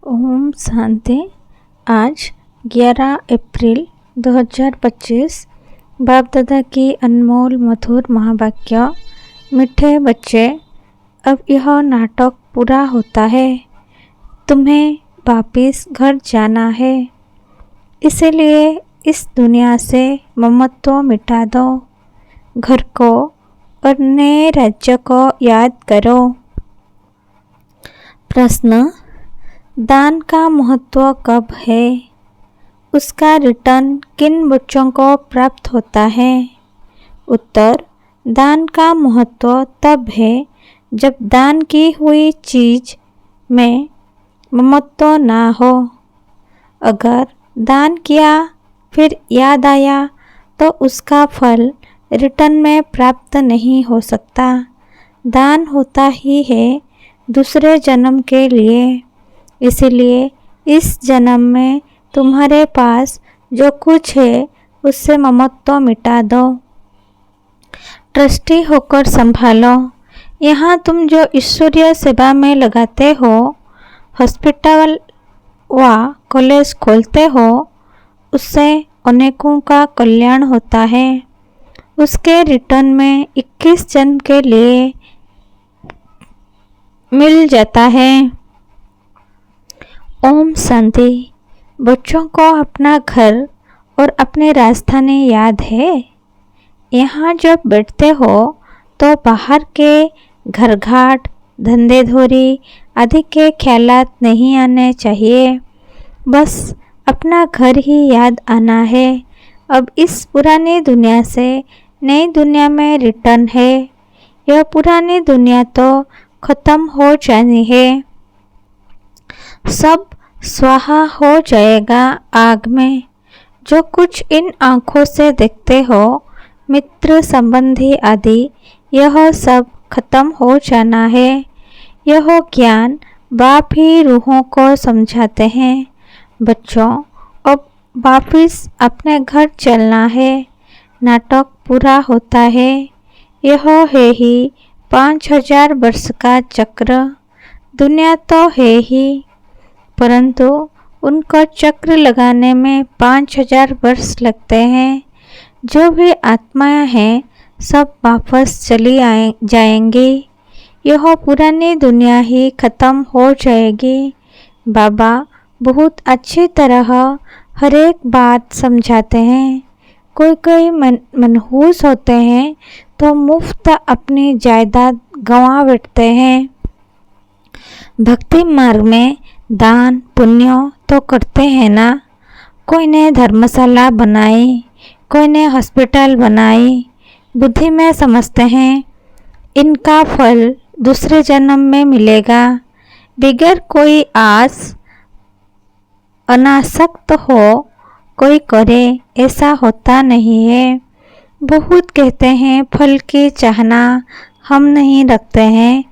ओम शांति। आज 11 अप्रैल 2025 बाप दादा की अनमोल मधुर महावाक्य। मीठे बच्चे, अब यह नाटक पूरा होता है। तुम्हें वापिस घर जाना है, इसलिए इस दुनिया से ममत्व मिटा दो। घर को और नए राज्य को याद करो। प्रश्न: दान का महत्व कब है? उसका रिटर्न किन बच्चों को प्राप्त होता है? उत्तर: दान का महत्व तब है जब दान की हुई चीज़ में ममत्व ना हो। अगर दान किया फिर याद आया तो उसका फल रिटर्न में प्राप्त नहीं हो सकता। दान होता ही है दूसरे जन्म के लिए, इसलिए इस जन्म में तुम्हारे पास जो कुछ है उससे ममत्व मिटा दो। ट्रस्टी होकर संभालो। यहाँ तुम जो ईश्वरीय सेवा में लगाते हो, हॉस्पिटल व कॉलेज खोलते हो, उससे अनेकों का कल्याण होता है। उसके रिटर्न में 21 जन्म के लिए मिल जाता है। ओम शांति। बच्चों को अपना घर और अपनी राजधानी याद है। यहाँ जब बैठते हो तो बाहर के घर घाट, धंधे धोरी आदि के ख्यालात नहीं आने चाहिए। बस अपना घर ही याद आना है। अब इस पुरानी दुनिया से नई दुनिया में रिटर्न है। यह पुरानी दुनिया तो खत्म हो जानी है। सब स्वाहा हो जाएगा आग में। जो कुछ इन आँखों से देखते हो, मित्र संबंधी आदि, यह सब खत्म हो जाना है। यह ज्ञान बाप ही रूहों को समझाते हैं। बच्चों, अब वापिस अपने घर चलना है। नाटक पूरा होता है। यह है ही 5000 वर्ष का चक्र। दुनिया तो है ही, परंतु उनको चक्र लगाने में 5000 वर्ष लगते हैं। जो भी आत्माएं हैं सब वापस चली जाएंगी। यह पुरानी दुनिया ही खत्म हो जाएगी। बाबा बहुत अच्छी तरह हर एक बात समझाते हैं। कोई मनहूस होते हैं तो मुफ्त अपनी जायदाद गंवा बैठते हैं। भक्ति मार्ग में दान पुण्य तो करते हैं ना। कोई ने धर्मशाला बनाई, कोई ने हॉस्पिटल बनाई। बुद्धि में समझते हैं इनका फल दूसरे जन्म में मिलेगा। बगैर कोई आस, अनासक्त हो कोई करे, ऐसा होता नहीं है। बहुत कहते हैं फल की चाहना हम नहीं रखते हैं,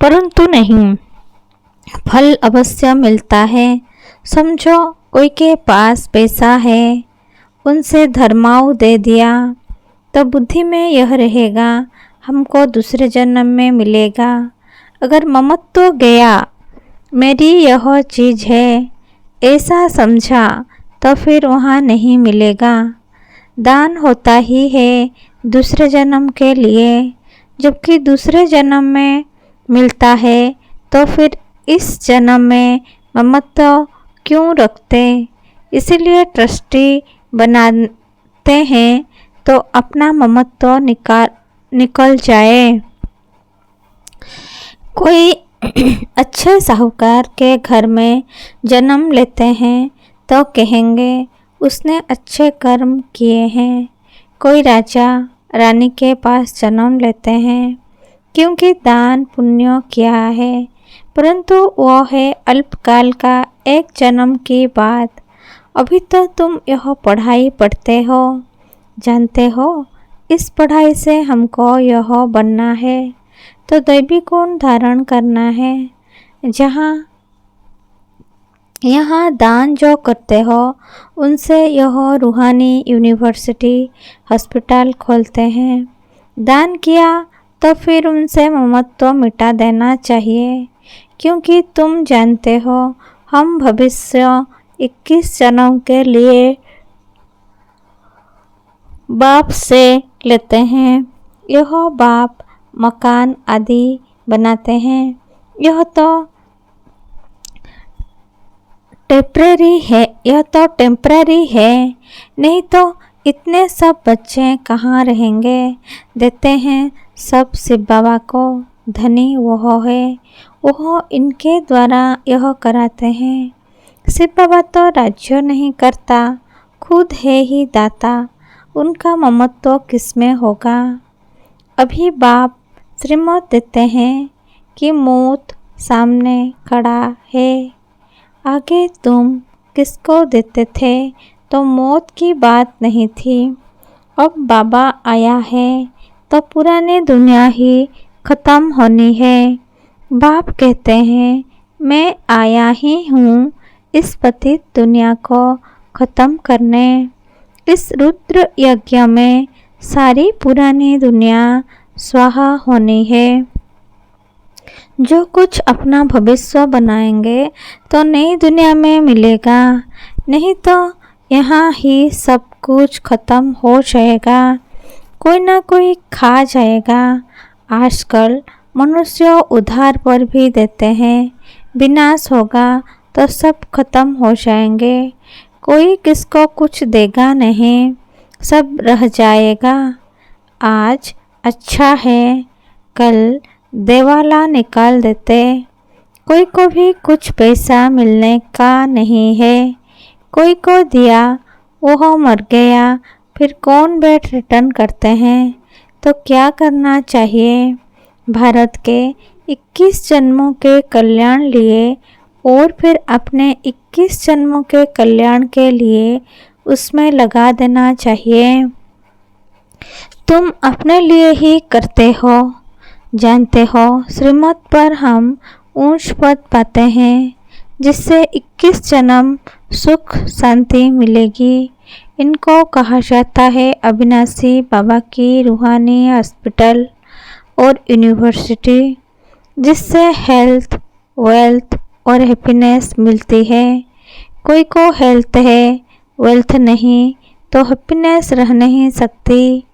परंतु नहीं, फल अवश्य मिलता है। समझो कोई के पास पैसा है, उनसे धर्माऊ दे दिया तो बुद्धि में यह रहेगा हमको दूसरे जन्म में मिलेगा। अगर ममत्व गया, मेरी यह चीज़ है, ऐसा समझा तो फिर वहाँ नहीं मिलेगा। दान होता ही है दूसरे जन्म के लिए, जबकि दूसरे जन्म में मिलता है तो फिर इस जन्म में ममत्व क्यों रखते? इसीलिए ट्रस्टी बनाते हैं तो अपना ममत्व निकल जाए। कोई अच्छे साहूकार के घर में जन्म लेते हैं तो कहेंगे उसने अच्छे कर्म किए हैं। कोई राजा रानी के पास जन्म लेते हैं क्योंकि दान पुण्य किया है, परंतु वह है अल्पकाल का, एक जन्म की बात। अभी तो तुम यह पढ़ाई पढ़ते हो, जानते हो इस पढ़ाई से हमको यह बनना है, तो दैवी गुण धारण करना है। यहाँ दान जो करते हो उनसे यह रूहानी यूनिवर्सिटी हॉस्पिटल खोलते हैं। दान किया तो फिर उनसे ममत्व मिटा देना चाहिए। क्योंकि तुम जानते हो हम भविष्य 21 जन्म के लिए बाप से लेते हैं। यह बाप मकान आदि बनाते हैं। यह तो टेम्पररी है, नहीं तो इतने सब बच्चे कहाँ रहेंगे। देते हैं सब शिव बाबा को, धनी वह है, वह इनके द्वारा यह कराते हैं। शिव बाबा तो राज्य नहीं करता, खुद है ही दाता, उनका ममत्व किसमें होगा। अभी बाप श्रीमत देते हैं कि मौत सामने खड़ा है। आगे तुम किसको देते थे तो मौत की बात नहीं थी। अब बाबा आया है तो पुरानी दुनिया ही ख़त्म होनी है। बाप कहते हैं मैं आया ही हूँ इस पतित दुनिया को ख़त्म करने। इस रुद्र यज्ञ में सारी पुरानी दुनिया स्वाहा होनी है। जो कुछ अपना भविष्य बनाएंगे तो नई दुनिया में मिलेगा, नहीं तो यहाँ ही सब कुछ ख़त्म हो जाएगा, कोई ना कोई खा जाएगा। आजकल मनुष्य उधार पर भी देते हैं, विनाश होगा तो सब खत्म हो जाएंगे, कोई किसको कुछ देगा नहीं, सब रह जाएगा। आज अच्छा है, कल देवाला निकाल देते। कोई को भी कुछ पैसा मिलने का नहीं है, कोई को दिया वह मर गया, फिर कौन बेट रिटर्न करते हैं। तो क्या करना चाहिए, भारत के 21 जन्मों के कल्याण लिए और फिर अपने 21 जन्मों के कल्याण के लिए उसमें लगा देना चाहिए। तुम अपने लिए ही करते हो, जानते हो श्रीमत पर हम ऊंच पद पाते हैं, जिससे 21 जन्म सुख शांति मिलेगी। इनको कहा जाता है अविनाशी बाबा की रूहानी हॉस्पिटल और यूनिवर्सिटी, जिससे हेल्थ, वेल्थ और हैप्पीनेस मिलती है। कोई को हेल्थ है, वेल्थ नहीं तो हैप्पीनेस रह नहीं सकती।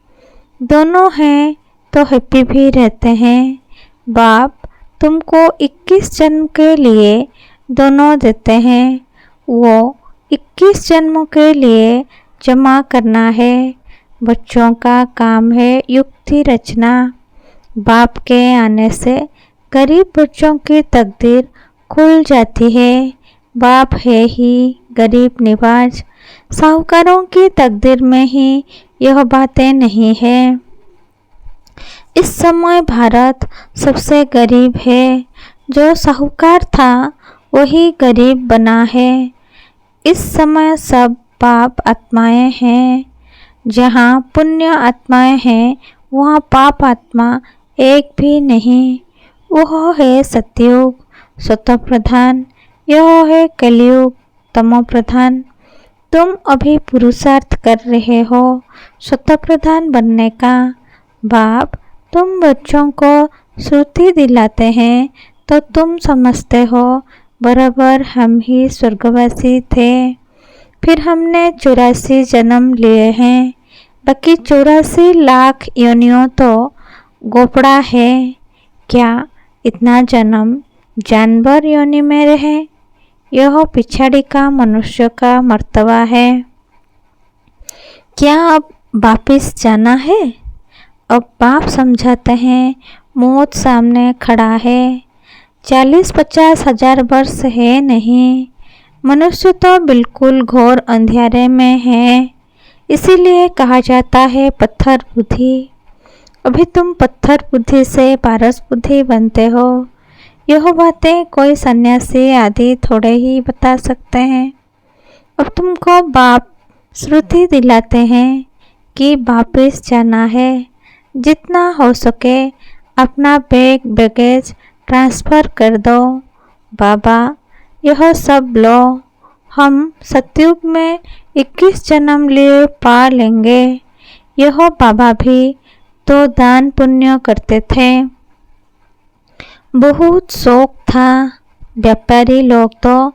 दोनों हैं तो हैप्पी भी रहते हैं। बाप तुमको 21 जन्म के लिए दोनों देते हैं, वो 21 जन्मों के लिए जमा करना है। बच्चों का काम है युक्ति रचना। बाप के आने से गरीब बच्चों की तकदीर खुल जाती है। बाप है ही गरीब निवाज, साहूकारों की तकदीर में ही यह बातें नहीं है। इस समय भारत सबसे गरीब है, जो साहूकार था वही गरीब बना है। इस समय सब पाप आत्माएं हैं, जहाँ पुण्य आत्माएं हैं वहाँ पाप आत्मा एक भी नहीं। वह है सतयुग सतो प्रधान, यह है कलयुग तमो प्रधान। तुम अभी पुरुषार्थ कर रहे हो सतो प्रधान बनने का। बाप तुम बच्चों को श्रुति दिलाते हैं तो तुम समझते हो बराबर हम ही स्वर्गवासी थे, फिर हमने 84 जन्म लिए हैं, बाकी 84 लाख योनियों तो गोपड़ा है। क्या इतना जन्म जानवर योनि में रहे, यह पिछाड़ी का मनुष्य का मर्तबा है। क्या अब वापिस जाना है। अब बाप समझाते हैं मौत सामने खड़ा है, 40-50 हजार वर्ष है नहीं। मनुष्य तो बिल्कुल घोर अंधेरे में है, इसीलिए कहा जाता है पत्थर बुद्धि। अभी तुम पत्थर बुद्धि से पारस बुद्धि बनते हो। यह बातें कोई सन्यासी आदि थोड़े ही बता सकते हैं। अब तुमको बाप श्रुति दिलाते हैं कि वापिस जाना है। जितना हो सके अपना बैगेज ट्रांसफ़र कर दो। बाबा यह सब लो, हम सतयुग में 21 जन्म लिए पा लेंगे। यह बाबा भी तो दान पुण्य करते थे, बहुत शौक था। व्यापारी लोग तो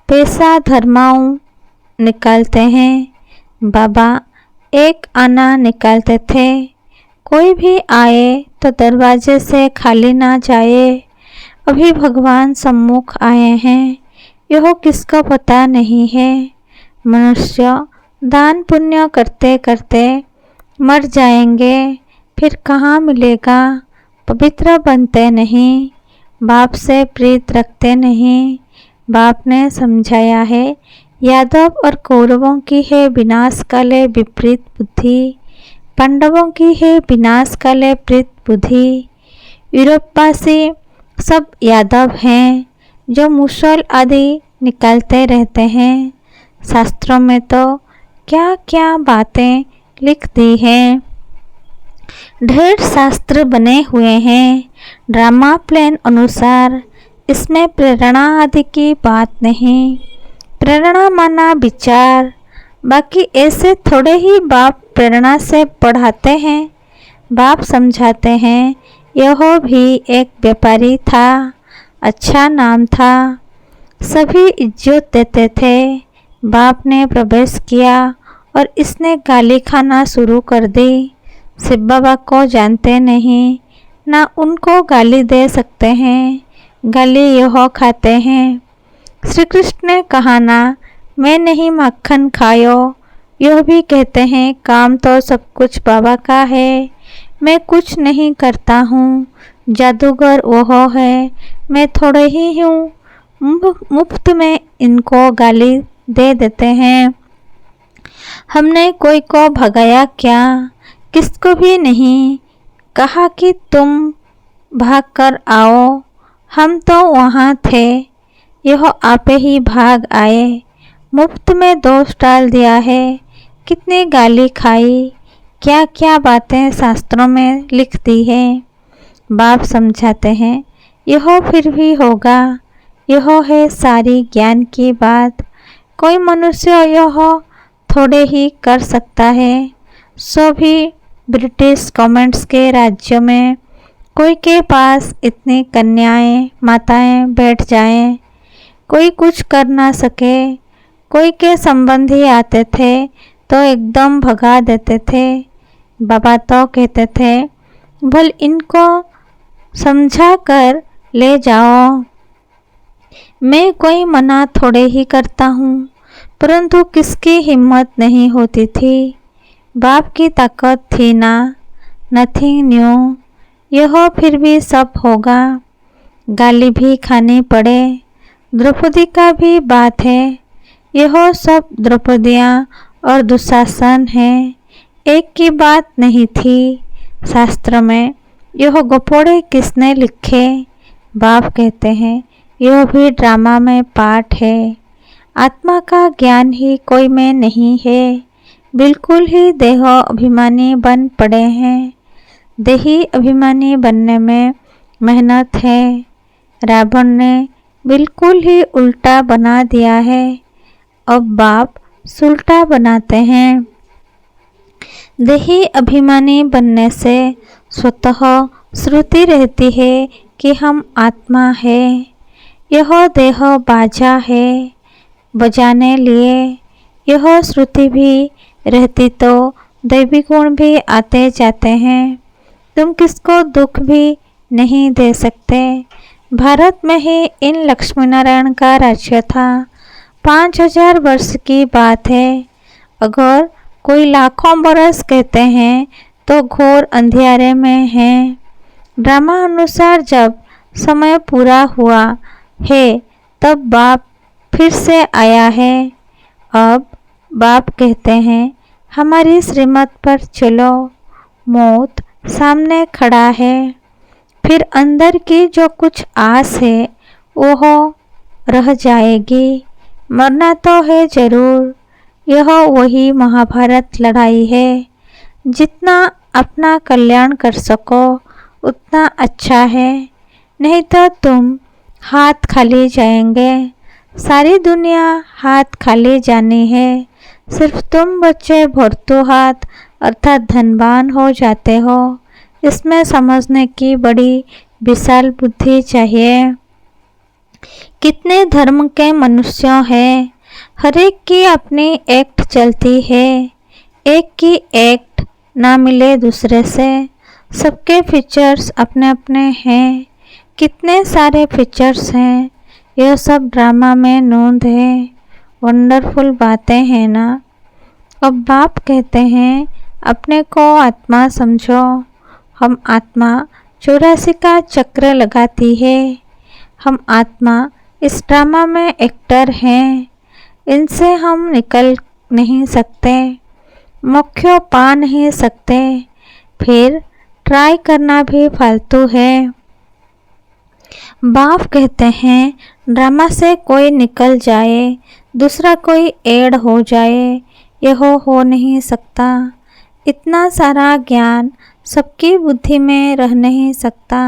पैसा धर्माऊ निकालते हैं। बाबा एक आना निकालते थे। कोई भी आए तो दरवाजे से खाली ना जाए। अभी भगवान सम्मुख आए हैं, यह किसको पता नहीं है। मनुष्य दान पुण्य करते करते मर जाएंगे, फिर कहाँ मिलेगा। पवित्र बनते नहीं, बाप से प्रीत रखते नहीं। बाप ने समझाया है, यादव और कौरवों की है विनाश काले विपरीत बुद्धि, पांडवों की है विनाश काले प्रीत बुद्धि। यूरोपवासी सब यादव हैं जो मुसल आदि निकालते रहते हैं। शास्त्रों में तो क्या क्या बातें लिख दी हैं। ढेर शास्त्र बने हुए हैं ड्रामा प्लान अनुसार। इसमें प्रेरणा आदि की बात नहीं। प्रेरणा माना विचार। बाकी ऐसे थोड़े ही बाप प्रेरणा से पढ़ाते हैं। बाप समझाते हैं, यह भी एक व्यापारी था, अच्छा नाम था, सभी इज्जत देते थे। बाप ने प्रवेश किया और इसने गाली खाना शुरू कर दी। शिव बाबा को जानते नहीं, ना उनको गाली दे सकते हैं, गाली यह खाते हैं। श्री कृष्ण ने कहा ना, मैं नहीं मक्खन खायो। यह भी कहते हैं, काम तो सब कुछ बाबा का है, मैं कुछ नहीं करता हूँ, जादूगर वह है, मैं थोड़े ही हूँ। मुफ्त में इनको गाली दे देते हैं। हमने कोई को भगाया क्या? किसको भी नहीं कहा कि तुम भाग कर आओ, हम तो वहाँ थे, यह आपे ही भाग आए। मुफ्त में दोष डाल दिया है, कितनी गाली खाई, क्या क्या बातें शास्त्रों में लिख दी है। बाप समझाते हैं, यह फिर भी होगा, यह है सारी ज्ञान की बात। कोई मनुष्य यह थोड़े ही कर सकता है। सो भी ब्रिटिश कमेंट्स के राज्य में कोई के पास इतनी कन्याएं माताएं बैठ जाएं, कोई कुछ कर ना सके। कोई के संबंधी आते थे तो एकदम भगा देते थे। बाबा तो कहते थे, भल इनको समझा कर ले जाओ। मैं कोई मना थोड़े ही करता हूँ, परंतु किसकी हिम्मत नहीं होती थी। बाप की ताकत थी ना, नथिंग न्यू। यह फिर भी सब होगा, गाली भी खानी पड़े। द्रौपदी का भी बात है, यह सब द्रौपदियाँ और दुशासन है, एक की बात नहीं थी। शास्त्र में यह गोपोड़े किसने लिखे? बाप कहते हैं, यह भी ड्रामा में पाठ है। आत्मा का ज्ञान ही कोई में नहीं है, बिल्कुल ही देह अभिमानी बन पड़े हैं। देही अभिमानी बनने में मेहनत है। रावण ने बिल्कुल ही उल्टा बना दिया है, अब बाप सुलटा बनाते हैं। देही अभिमानी बनने से स्वतः श्रुति रहती है कि हम आत्मा है, यह देह बाजा है बजाने लिए। यह श्रुति भी रहती तो दैवी गुण भी आते जाते हैं। तुम किसको दुख भी नहीं दे सकते। भारत में ही इन लक्ष्मी नारायण का राज्य था। 5000 वर्ष की बात है। अगर कोई लाखों बरस कहते हैं तो घोर अंधियारे में हैं। ड्रामा अनुसार जब समय पूरा हुआ है तब बाप फिर से आया है। अब बाप कहते हैं, हमारी श्रीमत पर चलो। मौत सामने खड़ा है, फिर अंदर की जो कुछ आस है वह रह जाएगी। मरना तो है जरूर, यह वही महाभारत लड़ाई है। जितना अपना कल्याण कर सको उतना अच्छा है, नहीं तो तुम हाथ खाली जाएंगे। सारी दुनिया हाथ खाली जानी है, सिर्फ तुम बच्चे भरतू हाथ अर्थात धनवान हो जाते हो। इसमें समझने की बड़ी विशाल बुद्धि चाहिए। कितने धर्म के मनुष्य हैं, हर एक की अपनी एक्ट चलती है, एक की एक्ट ना मिले दूसरे से। सबके फीचर्स अपने अपने हैं, कितने सारे फीचर्स हैं, यह सब ड्रामा में नोंद है। वंडरफुल बातें हैं ना। अब बाप कहते हैं अपने को आत्मा समझो। हम आत्मा 84 का चक्र लगाती है। हम आत्मा इस ड्रामा में एक्टर हैं, इनसे हम निकल नहीं सकते, मोक्ष पा नहीं सकते, फिर ट्राई करना भी फालतू है। बाप कहते हैं ड्रामा से कोई निकल जाए, दूसरा कोई ऐड हो जाए, यह हो नहीं सकता। इतना सारा ज्ञान सबकी बुद्धि में रह नहीं सकता।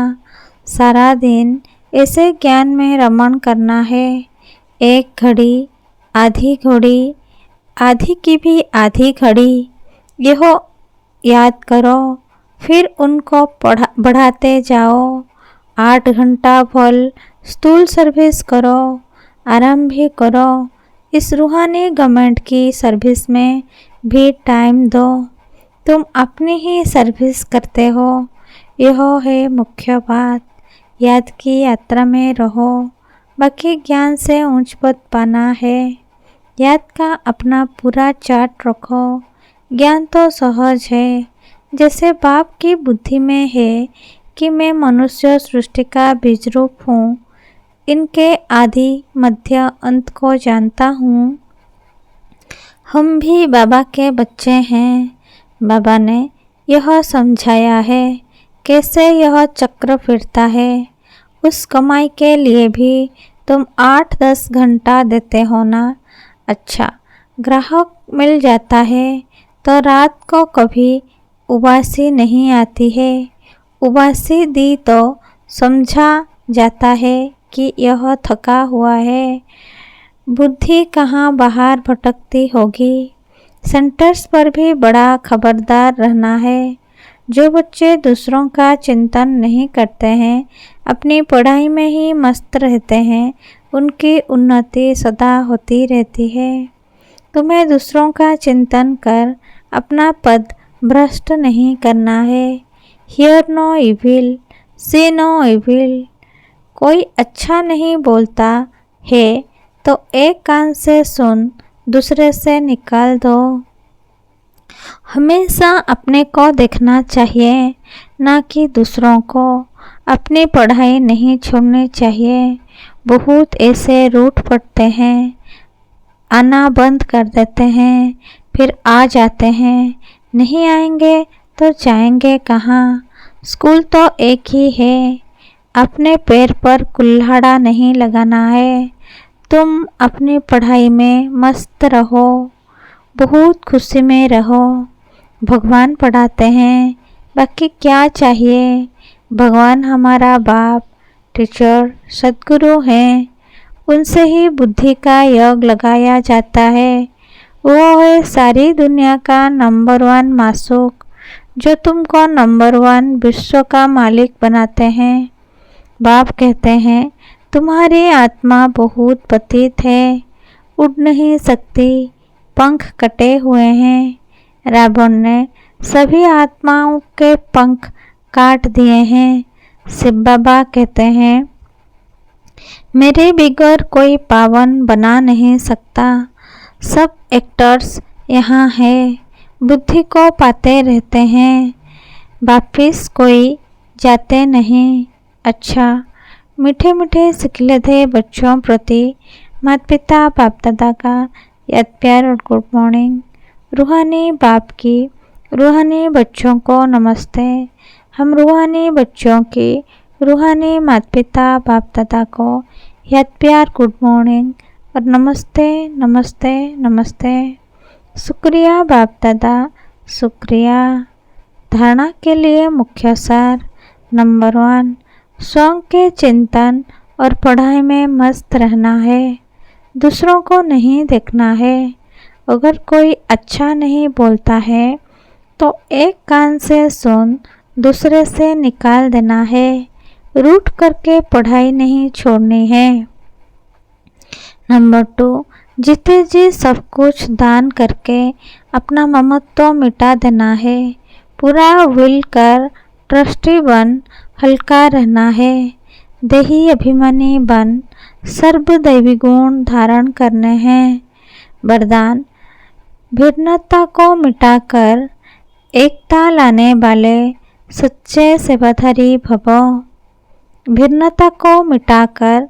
सारा दिन ऐसे ज्ञान में रमण करना है। एक घड़ी आधी घड़ी, आधी की भी आधी घड़ी, यह याद करो, फिर उनको बढ़ाते जाओ। 8 घंटा भर स्थूल सर्विस करो, आराम भी करो। इस रूहानी गवर्नमेंट की सर्विस में भी टाइम दो। तुम अपनी ही सर्विस करते हो, यह है मुख्य बात। याद की यात्रा में रहो, बाकी ज्ञान से ऊंच पद पाना है। याद का अपना पूरा चार्ट रखो। ज्ञान तो सहज है, जैसे बाप की बुद्धि में है कि मैं मनुष्य सृष्टि का बीज रूप हूँ, इनके आदि मध्य अंत को जानता हूँ। हम भी बाबा के बच्चे हैं। बाबा ने यह समझाया है कैसे यह चक्र फिरता है। उस कमाई के लिए भी तुम 8-10 घंटा देते हो ना। अच्छा, ग्राहक मिल जाता है तो रात को कभी उबासी नहीं आती है। उबासी दी तो समझा जाता है कि यह थका हुआ है। बुद्धि कहाँ बाहर भटकती होगी। सेंटर्स पर भी बड़ा खबरदार रहना है। जो बच्चे दूसरों का चिंतन नहीं करते हैं, अपनी पढ़ाई में ही मस्त रहते हैं, उनकी उन्नति सदा होती रहती है। तुम्हें दूसरों का चिंतन कर अपना पद भ्रष्ट नहीं करना है। Hear no evil, see no evil. कोई अच्छा नहीं बोलता है तो एक कान से सुन, दूसरे से निकाल दो। हमेशा अपने को देखना चाहिए, ना कि दूसरों को। अपनी पढ़ाई नहीं छोड़नी चाहिए। बहुत ऐसे रूठ पड़ते हैं, आना बंद कर देते हैं, फिर आ जाते हैं। नहीं आएंगे तो जाएंगे कहाँ। स्कूल तो एक ही है। अपने पैर पर कुल्हाड़ा नहीं लगाना है। तुम अपनी पढ़ाई में मस्त रहो, बहुत खुशी में रहो। भगवान पढ़ाते हैं, बाकी क्या चाहिए। भगवान हमारा बाप, टीचर, सद्गुरु हैं। उनसे ही बुद्धि का योग लगाया जाता है। वो है सारी दुनिया का नंबर 1 मासूक, जो तुमको नंबर 1 विश्व का मालिक बनाते हैं। बाप कहते हैं तुम्हारी आत्मा बहुत पतित है, उड़ नहीं सकती, पंख कटे हुए हैं। रावण ने सभी आत्माओं के पंख काट दिए हैं। शिव बाबा कहते हैं मेरे बिगर कोई पावन बना नहीं सकता। सब एक्टर्स यहाँ है, बुद्धि को पाते रहते हैं, वापिस कोई जाते नहीं। अच्छा, मीठे मीठे सिखलधे बच्चों प्रति माता पिता बाप दादा का याद प्यार और गुड मॉर्निंग। रूहानी बाप की रूहानी बच्चों को नमस्ते। हम रूहानी बच्चों की रूहानी माता पिता बाप दादा को याद प्यार गुड मॉर्निंग और नमस्ते नमस्ते नमस्ते। शुक्रिया बाप दादा, शुक्रिया। धारणा के लिए मुख्य सार नंबर 1, स्वयं के चिंतन और पढ़ाई में मस्त रहना है। दूसरों को नहीं देखना है। अगर कोई अच्छा नहीं बोलता है तो एक कान से सुन, दूसरे से निकाल देना है। रूठ करके पढ़ाई नहीं छोड़नी है। नंबर 2, जीते जी सब कुछ दान करके अपना ममत्व मिटा देना है। पूरा विल कर ट्रस्टी बन हल्का रहना है। देही अभिमानी बन सर्वदैवी गुण धारण करने हैं। वरदान, भिन्नता को मिटाकर एकता लाने वाले सच्चे सेवाधारी भव। भिन्नता को मिटाकर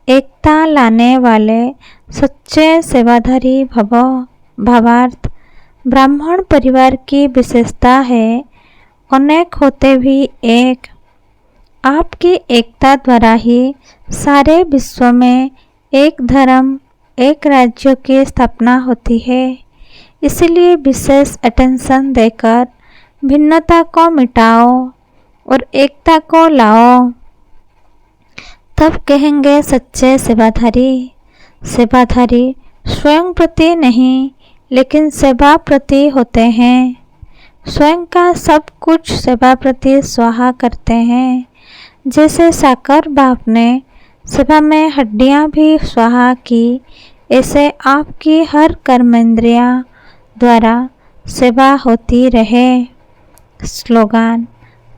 एकता लाने वाले सच्चे सेवाधारी भव। भावार्थ, ब्राह्मण परिवार की विशेषता है अनेक होते भी एक। आपकी एकता द्वारा ही सारे विश्व में एक धर्म एक राज्य की स्थापना होती है। इसलिए विशेष अटेंशन देकर भिन्नता को मिटाओ और एकता को लाओ, तब कहेंगे सच्चे सेवाधारी। सेवाधारी स्वयं प्रति नहीं लेकिन सेवा प्रति होते हैं। स्वयं का सब कुछ सेवा प्रति स्वाहा करते हैं। जैसे साकर बाप ने सेवा में हड्डियां भी स्वाहा की, ऐसे आपकी हर कर्मेंद्रियां द्वारा सेवा होती रहे। स्लोगन,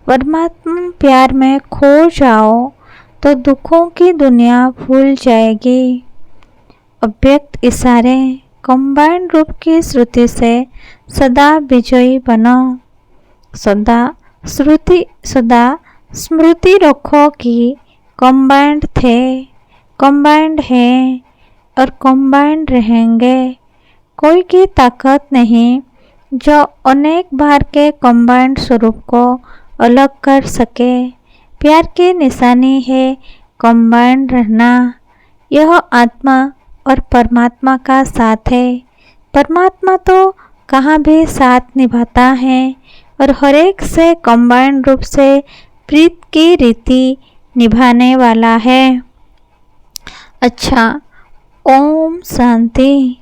परमात्मा प्यार में खो जाओ तो दुखों की दुनिया भूल जाएगी। अव्यक्त इशारे कंबाइंड रूप की श्रुति से सदा विजयी बनो। सदा स्मृति रखो कि कंबाइंड थे, कंबाइंड हैं और कंबाइंड रहेंगे। कोई की ताकत नहीं जो अनेक बार के कंबाइंड स्वरूप को अलग कर सके। प्यार की निशानी है कंबाइंड रहना। यह आत्मा और परमात्मा का साथ है। परमात्मा तो कहाँ भी साथ निभाता है और हर एक से कंबाइंड रूप से प्रीत की रीति निभाने वाला है। अच्छा, ओम शांति।